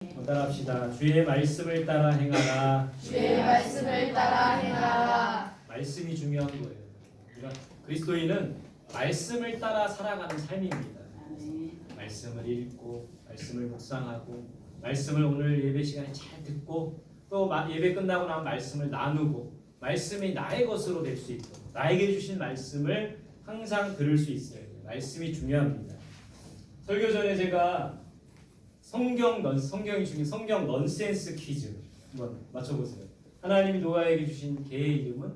따라합시다. 주의 말씀을 따라 행하라. 주의 말씀을 따라 행하라. 말씀이 중요한 거예요. 우리가 그리스도인은 말씀을 따라 살아가는 삶입니다. 말씀을 읽고 말씀을 묵상하고 말씀을 오늘 예배 시간에 잘 듣고 또 예배 끝나고 나면 말씀을 나누고 말씀이 나의 것으로 될 수 있도록 나에게 주신 말씀을 항상 들을 수 있어야 돼요. 말씀이 중요합니다. 설교 전에 제가 성경이 중에 성경 넌센스 퀴즈 한번 맞춰보세요. 하나님이 노아에게 주신 개의 이름은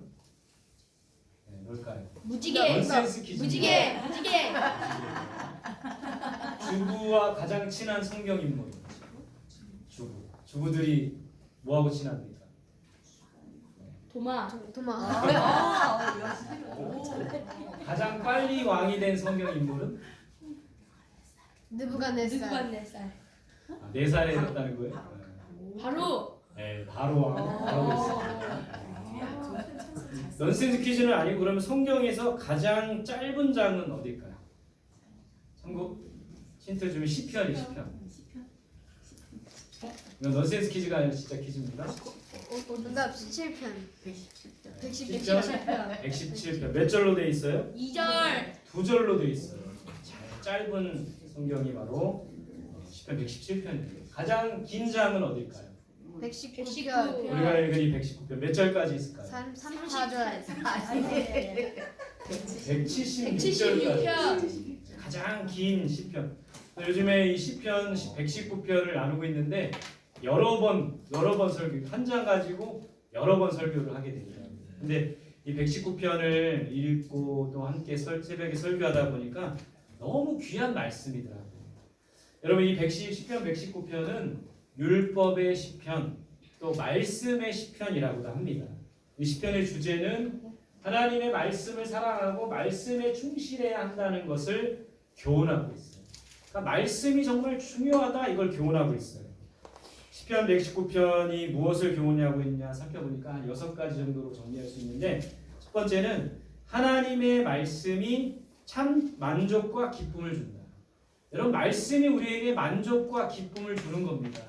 뭘까요? 무지개. 넌센스 퀴즈. 무지개. 주부와 가장 친한 성경 인물. 주부들이 뭐하고 친합니까? 도마. 가장 빨리 왕이 된 성경 인물은 느부갓네살. 4살에 됐다는 거예요. 바로. 네, 바로 왕. 바로 됐어요. 넌센스 퀴즈는 아니고 그러면 성경에서 가장 짧은 장은 어딜까요? 참고 힌트 주면 시편이 시편. 이건 넌센스 퀴즈가 아니라 진짜 퀴즈입니다. 정답 17편. 117편. 몇 절로 돼 있어요? 2절. 2절로 돼 있어요. 짧은 성경이 바로 시편 117편이에요. 가장 긴 장은 어딜까요? 119편. 우리가 읽은 이 119편 몇 절까지 있을까요? 34절. 176절까지. 가장 긴 시편. 요즘에 이 시편 119편을 나누고 있는데 여러 번 설교, 한 장 가지고 여러 번 설교를 하게 됩니다. 근데 이 119편을 읽고 또 함께 새벽에 설교하다 보니까 너무 귀한 말씀이더라고요. 여러분 이 시편 119편은 율법의 시편, 또 말씀의 시편이라고도 합니다. 이 시편의 주제는 하나님의 말씀을 사랑하고 말씀에 충실해야 한다는 것을 교훈하고 있어요. 그러니까 말씀이 정말 중요하다 이걸 교훈하고 있어요. 시편 119편이 무엇을 교훈하고 있냐 살펴보니까 한 6가지 정도로 정리할 수 있는데 첫 번째는 하나님의 말씀이 참 만족과 기쁨을 준다. 여러분 말씀이 우리에게 만족과 기쁨을 주는 겁니다.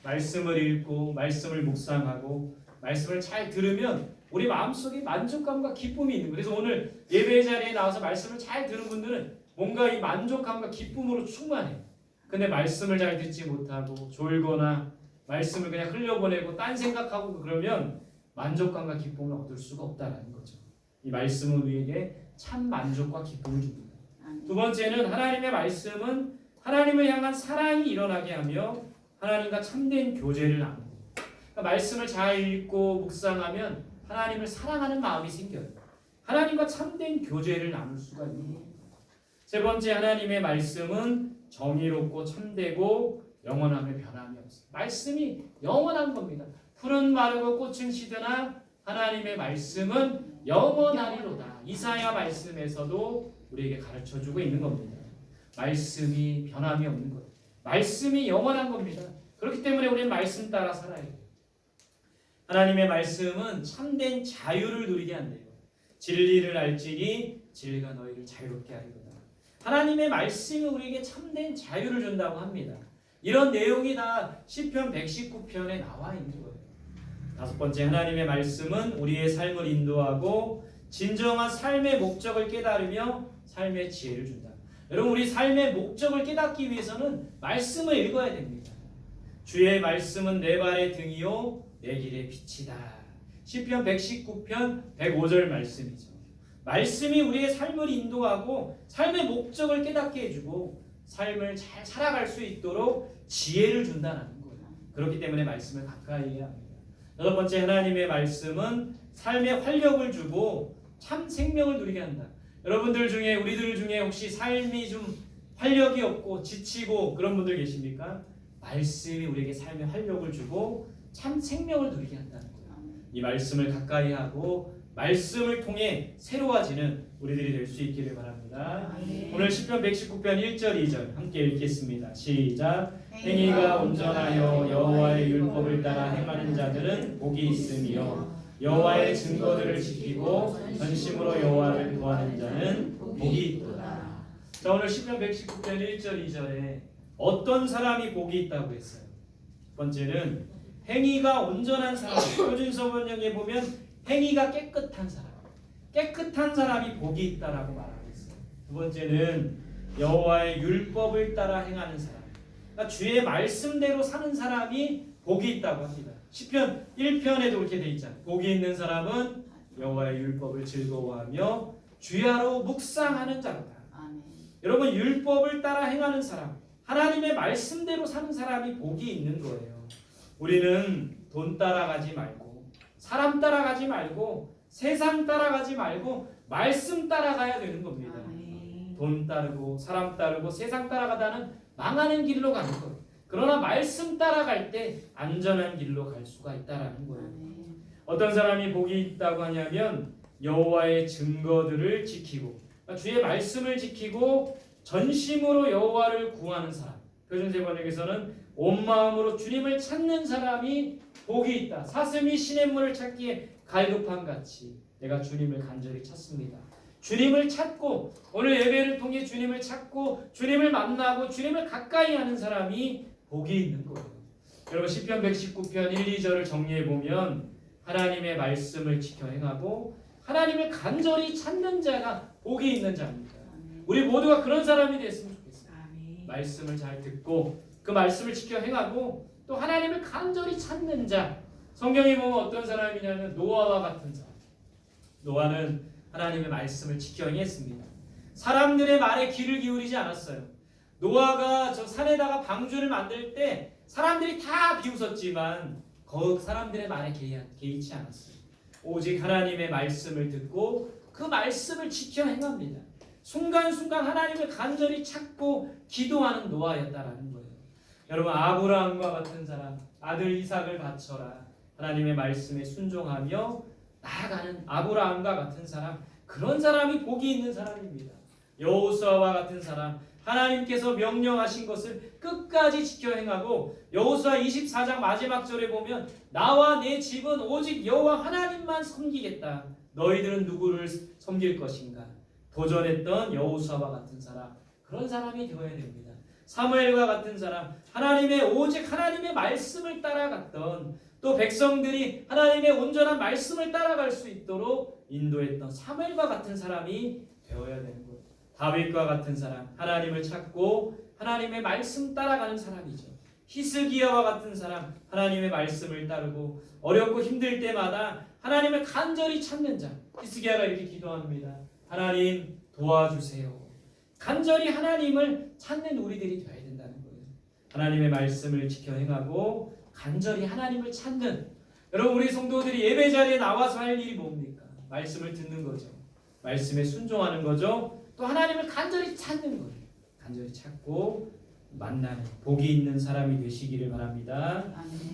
말씀을 읽고 말씀을 묵상하고 말씀을 잘 들으면 우리 마음속에 만족감과 기쁨이 있는 거예요. 그래서 오늘 예배 자리에 나와서 말씀을 잘 들은 분들은 뭔가 이 만족감과 기쁨으로 충만해요. 근데 말씀을 잘 듣지 못하고 졸거나 말씀을 그냥 흘려보내고 딴 생각하고 그러면 만족감과 기쁨을 얻을 수가 없다는 거죠. 이 말씀은 우리에게 참 만족과 기쁨을 줍니다. 두 번째는 하나님의 말씀은 하나님을 향한 사랑이 일어나게 하며 하나님과 참된 교제를 나누고 그러니까 말씀을 잘 읽고 묵상하면 하나님을 사랑하는 마음이 생겨요. 하나님과 참된 교제를 나눌 수가 있는 겁니다. 세 번째 하나님의 말씀은 정의롭고 참되고 영원함에 변함이 없어요. 말씀이 영원한 겁니다. 풀은 마르고 꽃은 시드나 하나님의 말씀은 영원하리로다. 이사야 말씀에서도 우리에게 가르쳐주고 있는 겁니다. 말씀이 변함이 없는 것. 말씀이 영원한 겁니다. 그렇기 때문에 우리는 말씀 따라 살아야 돼요. 하나님의 말씀은 참된 자유를 누리게 한대요. 진리를 알지니 진리가 너희를 자유롭게 하리로다. 하나님의 말씀이 우리에게 참된 자유를 준다고 합니다. 이런 내용이 다 시편 119편에 나와 있는 거예요. 다섯 번째 하나님의 말씀은 우리의 삶을 인도하고 진정한 삶의 목적을 깨달으며 삶의 지혜를 준다. 여러분 우리 삶의 목적을 깨닫기 위해서는 말씀을 읽어야 됩니다. 주의 말씀은 내 발의 등이요 내 길의 빛이다. 시편 119편 105절 말씀이죠. 말씀이 우리의 삶을 인도하고 삶의 목적을 깨닫게 해주고 삶을 잘 살아갈 수 있도록 지혜를 준다는 거예요. 그렇기 때문에 말씀을 가까이 해야 합니다. 여섯 번째 하나님의 말씀은 삶에 활력을 주고 참 생명을 누리게 한다. 여러분들 중에 우리들 중에 혹시 삶이 좀 활력이 없고 지치고 그런 분들 계십니까? 말씀이 우리에게 삶에 활력을 주고 참 생명을 누리게 한다는 거예요. 이 말씀을 가까이 하고 말씀을 통해 새로워지는 우리들이 될 수 있기를 바랍니다. 오늘 시편 119편 1절 2절 함께 읽겠습니다. 시작. 행위가 온전하여 여호와의 율법을 따라 행하는 자들은 복이 있으며 여호와의 증거들을 지키고 전심으로 여호와를 구하는 자는 복이 있도다. 자 오늘 시편 119편 1절 2절에 어떤 사람이 복이 있다고 했어요? 번째는 행위가 온전한 사람. 표준서 번역에 보면 행위가 깨끗한 사람. 깨끗한 사람이 복이 있다라고 말하고 있어요. 두 번째는 여호와의 율법을 따라 행하는 사람. 그러니까 주의 말씀대로 사는 사람이 복이 있다고 합니다. 시편 1편에도 그렇게 돼 있잖아요. 복이 있는 사람은 여호와의 율법을 즐거워하며 주야로 묵상하는 자로다. 여러분 율법을 따라 행하는 사람, 하나님의 말씀대로 사는 사람이 복이 있는 거예요. 우리는 돈 따라가지 말고 사람 따라가지 말고 세상 따라가지 말고 말씀 따라가야 되는 겁니다. 돈 따르고 사람 따르고 세상 따라가다는 망하는 길로 가는 거예요. 그러나 말씀 따라갈 때 안전한 길로 갈 수가 있다라는 거예요. 어떤 사람이 복이 있다고 하냐면 여호와의 증거들을 지키고 주의 말씀을 지키고 전심으로 여호와를 구하는 사람. 표준세 번역에서는 온 마음으로 주님을 찾는 사람이 복이 있다. 사슴이 시냇물을 찾기에 갈급한 같이 내가 주님을 간절히 찾습니다. 주님을 찾고 오늘 예배를 통해 주님을 찾고 주님을 만나고 주님을 가까이 하는 사람이 복이 있는 거예요. 여러분 시편 119편 1, 2절을 정리해 보면 하나님의 말씀을 지켜 행하고 하나님을 간절히 찾는 자가 복이 있는 자입니다. 우리 모두가 그런 사람이 됐으면 좋겠어요. 말씀을 잘 듣고 그 말씀을 지켜 행하고 또 하나님을 간절히 찾는 자. 성경에 보면 어떤 사람이냐면 노아와 같은 사람. 노아는 하나님의 말씀을 지켜 행했습니다. 사람들의 말에 귀를 기울이지 않았어요. 노아가 저 산에다가 방주를 만들 때 사람들이 다 비웃었지만 그 사람들의 말에 개의치 않았어요. 오직 하나님의 말씀을 듣고 그 말씀을 지켜 행합니다. 순간순간 하나님을 간절히 찾고 기도하는 노아였다라는 거예요. 여러분 아브라함과 같은 사람, 아들 이삭을 바쳐라. 하나님의 말씀에 순종하며 나아가는 아브라함과 같은 사람, 그런 사람이 복이 있는 사람입니다. 여호수아와 같은 사람, 하나님께서 명령하신 것을 끝까지 지켜 행하고 여호수아 24장 마지막 절에 보면 나와 내 집은 오직 여호와 하나님만 섬기겠다. 너희들은 누구를 섬길 것인가? 도전했던 여호수아와 같은 사람, 그런 사람이 되어야 됩니다. 사무엘과 같은 사람, 오직 하나님의 말씀을 따라갔던 또 백성들이 하나님의 온전한 말씀을 따라갈 수 있도록 인도했던 사무엘과 같은 사람이 되어야 되는 거예요. 다윗과 같은 사람, 하나님을 찾고 하나님의 말씀 따라가는 사람이죠. 히스기야와 같은 사람, 하나님의 말씀을 따르고 어렵고 힘들 때마다 하나님을 간절히 찾는 자. 히스기야가 이렇게 기도합니다. 하나님 도와주세요. 간절히 하나님을 찾는 우리들이 되어야 된다는 거예요. 하나님의 말씀을 지켜 행하고 간절히 하나님을 찾는, 여러분 우리 성도들이 예배 자리에 나와서 할 일이 뭡니까? 말씀을 듣는 거죠. 말씀에 순종하는 거죠. 또 하나님을 간절히 찾는 거예요. 간절히 찾고 만나는 복이 있는 사람이 되시기를 바랍니다.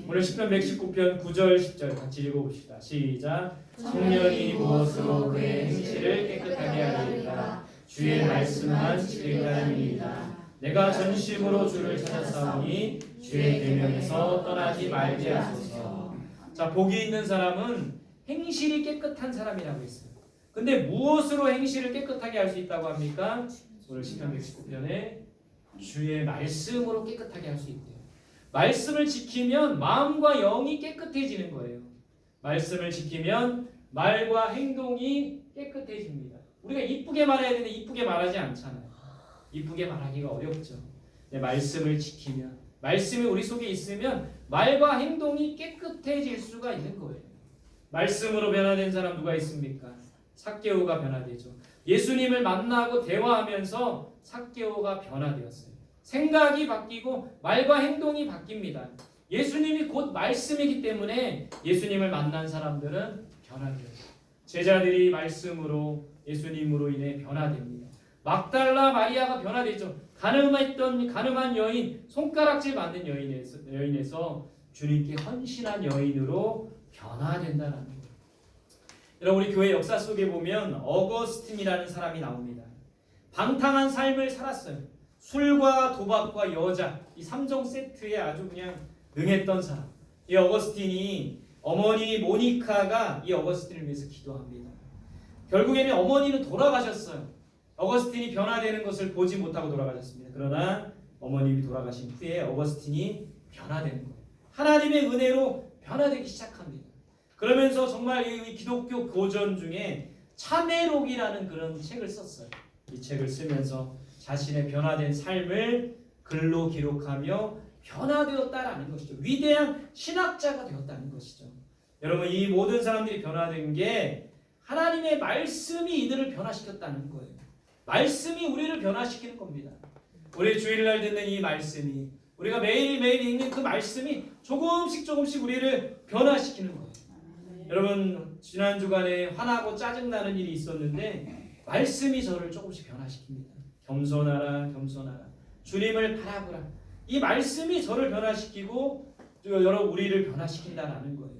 오늘 시편 119편 9절 10절 같이 읽어봅시다. 시작. 청년이 무엇으로 그의 행실을 깨끗하게 하리까? 주의 말씀만 지키려 함이니이다. 내가 전심으로 주를 찾았사오니 주의 계명에서 떠나지 말게 하소서. 자, 복이 있는 사람은 행실이 깨끗한 사람이라고 했어요. 근데 무엇으로 행실을 깨끗하게 할 수 있다고 합니까? 오늘 시편 119편에 주의 말씀으로 깨끗하게 할 수 있대요. 말씀을 지키면 마음과 영이 깨끗해지는 거예요. 말씀을 지키면 말과 행동이 깨끗해집니다. 우리가 이쁘게 말해야 되는데 이쁘게 말하지 않잖아요. 이쁘게 말하기가 어렵죠. 말씀을 지키면, 말씀이 우리 속에 있으면 말과 행동이 깨끗해질 수가 있는 거예요. 말씀으로 변화된 사람 누가 있습니까? 삭개오가 변화되죠. 예수님을 만나고 대화하면서 삭개오가 변화되었어요. 생각이 바뀌고 말과 행동이 바뀝니다. 예수님이 곧 말씀이기 때문에 예수님을 만난 사람들은 변화돼요. 제자들이 말씀으로 예수님으로 인해 변화됩니다. 막달라 마리아가 변화되죠. 가늠한 여인, 손가락질 만든 여인에서 주님께 헌신한 여인으로 변화된다는 거예요. 여러분 우리 교회 역사 속에 보면 어거스틴이라는 사람이 나옵니다. 방탕한 삶을 살았어요. 술과 도박과 여자, 이 3종 세트에 아주 그냥 능했던 사람. 이 어거스틴이 어머니 모니카가 이 어거스틴을 위해서 기도합니다. 결국에는 어머니는 돌아가셨어요. 어거스틴이 변화되는 것을 보지 못하고 돌아가셨습니다. 그러나 어머님이 돌아가신 후에 어거스틴이 변화되는 거예요. 하나님의 은혜로 변화되기 시작합니다. 그러면서 정말 이 기독교 고전 중에 참회록이라는 그런 책을 썼어요. 이 책을 쓰면서 자신의 변화된 삶을 글로 기록하며 변화되었다라는 것이죠. 위대한 신학자가 되었다는 것이죠. 여러분, 이 모든 사람들이 변화된 게 하나님의 말씀이 이들을 변화시켰다는 거예요. 말씀이 우리를 변화시키는 겁니다. 우리 주일날 듣는 이 말씀이, 우리가 매일매일 읽는 그 말씀이 조금씩 우리를 변화시키는 거예요. 여러분, 지난 주간에 화나고 짜증나는 일이 있었는데 말씀이 저를 조금씩 변화시킵니다. 겸손하라. 주님을 바라보라. 이 말씀이 저를 변화시키고 여러분 우리를 변화시킨다라는 거예요.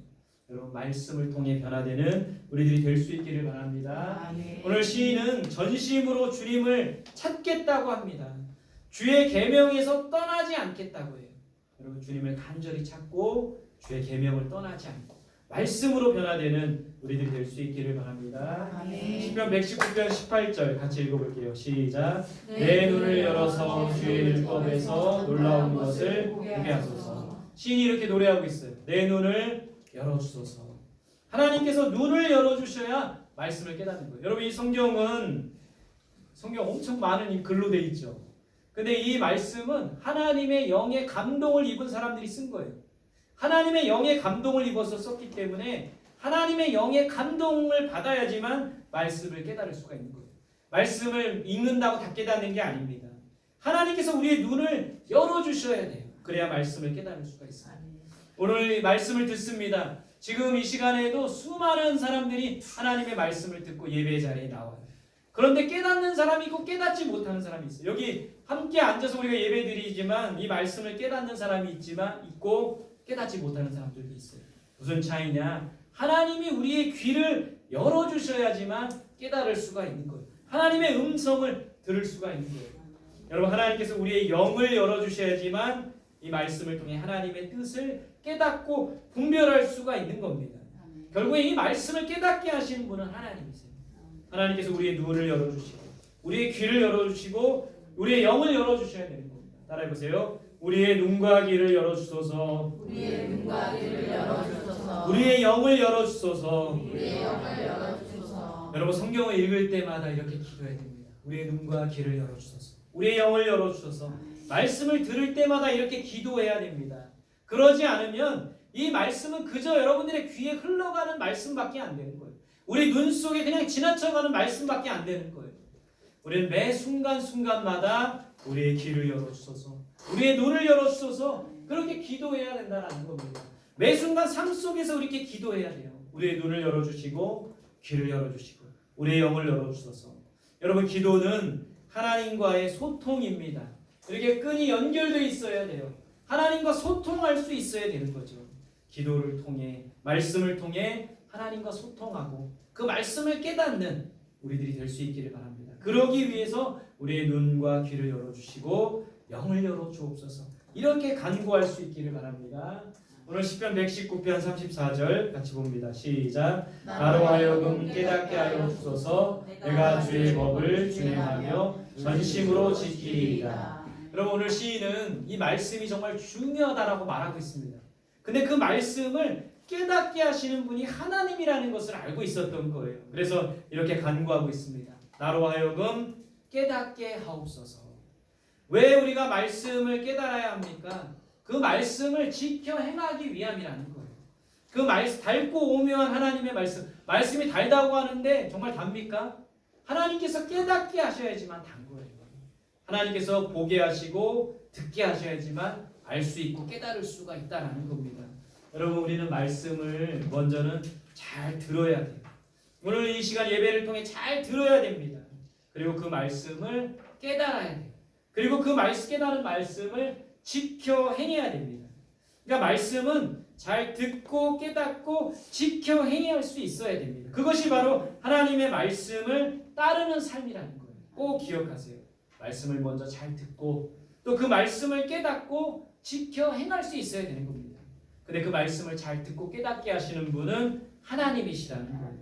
여러분, 말씀을 통해 변화되는 우리들이 될 수 있기를 바랍니다. 오늘 시인은 전심으로 주님을 찾겠다고 합니다. 주의 계명에서 떠나지 않겠다고 해요. 여러분, 주님을 간절히 찾고 주의 계명을 떠나지 않고 말씀으로 변화되는 우리들이 될 수 있기를 바랍니다. 시편 119편 18절 같이 읽어볼게요. 시작. 내 눈을 열어서 주의 율법에서 놀라운 것을 보게 하소서. 시인이 이렇게 노래하고 있어요. 내 눈을 열어주소서. 하나님께서 눈을 열어주셔야 말씀을 깨닫는 거예요. 여러분, 이 성경 엄청 많은 이 글로 돼 있죠. 근데 이 말씀은 하나님의 영의 감동을 입은 사람들이 쓴 거예요. 하나님의 영의 감동을 입어서 썼기 때문에 하나님의 영의 감동을 받아야지만 말씀을 깨달을 수가 있는 거예요. 말씀을 읽는다고 다 깨닫는 게 아닙니다. 하나님께서 우리의 눈을 열어주셔야 돼요. 그래야 말씀을 깨달을 수가 있어요. 오늘 말씀을 듣습니다. 지금 이 시간에도 수많은 사람들이 하나님의 말씀을 듣고 예배 자리에 나와요. 그런데 깨닫는 사람이 있고 깨닫지 못하는 사람이 있어요. 여기 함께 앉아서 우리가 예배 드리지만 이 말씀을 깨닫는 사람이 있고 깨닫지 못하는 사람들도 있어요. 무슨 차이냐? 하나님이 우리의 귀를 열어주셔야지만 깨달을 수가 있는 거예요. 하나님의 음성을 들을 수가 있는 거예요. 여러분, 하나님께서 우리의 영을 열어주셔야지만 이 말씀을 통해 하나님의 뜻을 깨닫고 분별할 수가 있는 겁니다. 결국에 이 말씀을 깨닫게 하시는 분은 하나님이세요. 하나님께서 우리의 눈을 열어주시고 우리의 귀를 열어주시고 우리의 영을 열어주셔야 되는 겁니다. 따라해보세요. 우리의 눈과 귀를 열어주소서. 우리의 눈과 귀를 열어주소서. 우리의 영을 열어주소서. 우리의 영을 열어주소서. 여러분, 성경을 읽을 때마다 이렇게 기도해야 됩니다. 우리의 눈과 귀를 열어주소서. 우리의 영을 열어주소서. 말씀을 들을 때마다 이렇게 기도해야 됩니다. 그러지 않으면 이 말씀은 그저 여러분들의 귀에 흘러가는 말씀밖에 안 되는 거예요. 우리 눈 속에 그냥 지나쳐가는 말씀밖에 안 되는 거예요. 우리는 매 순간순간마다 우리의 귀를 열어주소서, 우리의 눈을 열어주소서, 그렇게 기도해야 된다는 겁니다. 매 순간 삶 속에서 이렇게 기도해야 돼요. 우리의 눈을 열어주시고 귀를 열어주시고 우리의 영을 열어주소서. 여러분, 기도는 하나님과의 소통입니다. 이렇게 끈이 연결되어 있어야 돼요. 하나님과 소통할 수 있어야 되는 거죠. 기도를 통해, 말씀을 통해 하나님과 소통하고 그 말씀을 깨닫는 우리들이 될 수 있기를 바랍니다. 그러기 위해서 우리의 눈과 귀를 열어주시고 영을 열어주옵소서. 이렇게 간구할 수 있기를 바랍니다. 오늘 시편 119편 34절 같이 봅니다. 시작. 나로 하여금 깨닫게 하여 주소서. 내가 주의 법을 준행하며 전심으로 지키리이다. 여러분, 오늘 시인은 이 말씀이 정말 중요하다라고 말하고 있습니다. 근데 그 말씀을 깨닫게 하시는 분이 하나님이라는 것을 알고 있었던 거예요. 그래서 이렇게 간구하고 있습니다. 나로 하여금 깨닫게 하옵소서. 왜 우리가 말씀을 깨달아야 합니까? 그 말씀을 지켜 행하기 위함이라는 거예요. 그 말씀, 달고 오묘한 하나님의 말씀이 달다고 하는데 정말 답니까? 하나님께서 깨닫게 하셔야지만 단 거예요. 하나님께서 보게 하시고 듣게 하셔야지만 알 수 있고 깨달을 수가 있다는 겁니다. 여러분, 우리는 말씀을 먼저는 잘 들어야 돼요. 오늘 이 시간 예배를 통해 잘 들어야 됩니다. 그리고 그 말씀을 깨달아야 돼요. 그리고 그 깨달은 말씀을 지켜 행해야 됩니다. 그러니까 말씀은 잘 듣고 깨닫고 지켜 행해야 할 수 있어야 됩니다. 그것이 바로 하나님의 말씀을 따르는 삶이라는 거예요. 꼭 기억하세요. 말씀을 먼저 잘 듣고 또 그 말씀을 깨닫고 지켜 행할 수 있어야 되는 겁니다. 근데 그 말씀을 잘 듣고 깨닫게 하시는 분은 하나님이시라는 거예요.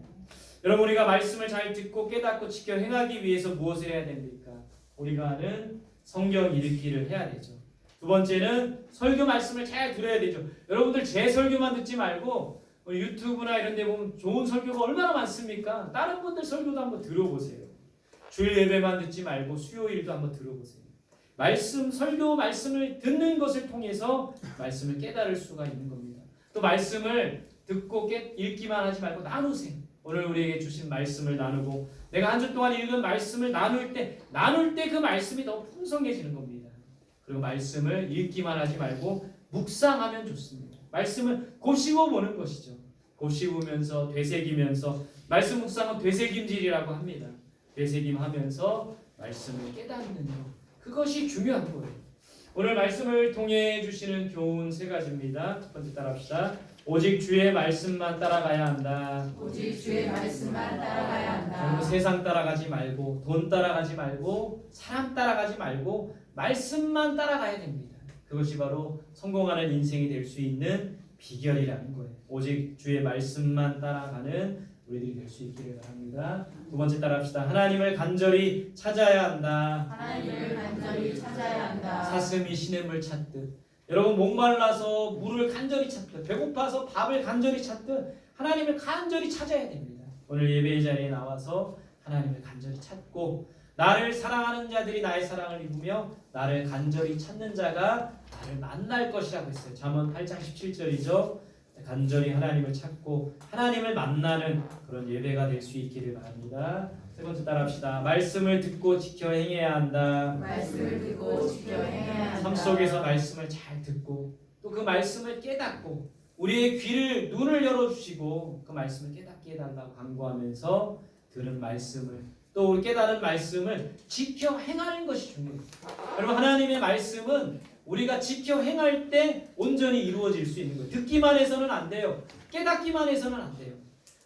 여러분, 우리가 말씀을 잘 듣고 깨닫고 지켜 행하기 위해서 무엇을 해야 됩니까? 우리가 아는 성경 읽기를 해야 되죠. 두 번째는 설교 말씀을 잘 들어야 되죠. 여러분들 제 설교만 듣지 말고 유튜브나 이런 데 보면 좋은 설교가 얼마나 많습니까? 다른 분들 설교도 한번 들어보세요. 주일 예배만 듣지 말고 수요일도 한번 들어보세요. 말씀, 설교 말씀을 듣는 것을 통해서 말씀을 깨달을 수가 있는 겁니다. 또 말씀을 듣고 읽기만 하지 말고 나누세요. 오늘 우리에게 주신 말씀을 나누고 내가 한 주 동안 읽은 말씀을 나눌 때 그 말씀이 더 풍성해지는 겁니다. 그리고 말씀을 읽기만 하지 말고 묵상하면 좋습니다. 말씀을 곱씹어 보는 것이죠. 곱씹으면서 되새기면서 말씀 묵상은 되새김질이라고 합니다. 되새김하면서 말씀을 깨닫는 것, 그것이 중요한 거예요. 오늘 말씀을 통해 주시는 교훈 세 가지입니다. 첫 번째 따라합시다. 오직 주의 말씀만 따라가야 한다. 오직 주의 말씀만 따라가야 한다. 그리고 세상 따라가지 말고 돈 따라가지 말고 사람 따라가지 말고 말씀만 따라가야 됩니다. 그것이 바로 성공하는 인생이 될 수 있는 비결이라는 거예요. 오직 주의 말씀만 따라가는 우리들이 될 수 있기를 바랍니다. 두 번째 따라합시다. 하나님을 간절히 찾아야 한다. 하나님을 간절히 찾아야 한다. 사슴이 시냇물 찾듯 여러분 목말라서 물을 간절히 찾듯 배고파서 밥을 간절히 찾듯 하나님을 간절히 찾아야 됩니다. 오늘 예배의 자리에 나와서 하나님을 간절히 찾고 나를 사랑하는 자들이 나의 사랑을 입으며 나를 간절히 찾는 자가 나를 만날 것이라고 했어요. 잠언 8장 17절이죠. 간절히 하나님을 찾고 하나님을 만나는 그런 예배가 될 수 있기를 바랍니다. 세 번째 따라합시다. 말씀을 듣고 지켜 행해야 한다. 말씀을 듣고 지켜 행해야 한다. 삶 속에서 말씀을 잘 듣고 또 그 말씀을 깨닫고 우리의 귀를 눈을 열어주시고 그 말씀을 깨닫게 해달라고 간구하면서 들은 말씀을 또 우리 깨달은 말씀을 지켜 행하는 것이 중요해요. 여러분 하나님의 말씀은 우리가 지켜 행할 때 온전히 이루어질 수 있는 거예요. 듣기만 해서는 안 돼요. 깨닫기만 해서는 안 돼요.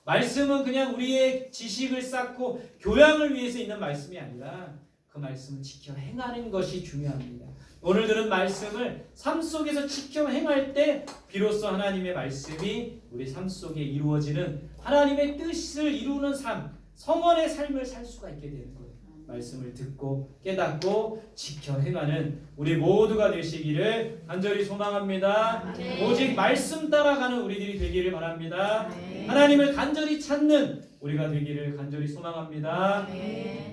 말씀은 그냥 우리의 지식을 쌓고 교양을 위해서 있는 말씀이 아니라 그 말씀을 지켜 행하는 것이 중요합니다. 오늘 들은 말씀을 삶 속에서 지켜 행할 때 비로소 하나님의 말씀이 우리 삶 속에 이루어지는 하나님의 뜻을 이루는 삶, 성원의 삶을 살 수가 있게 되는 거예요. 말씀을 듣고 깨닫고 지켜 행하는 우리 모두가 되시기를 간절히 소망합니다. 네. 오직 말씀 따라가는 우리들이 되기를 바랍니다. 네. 하나님을 간절히 찾는 우리가 되기를 간절히 소망합니다. 네.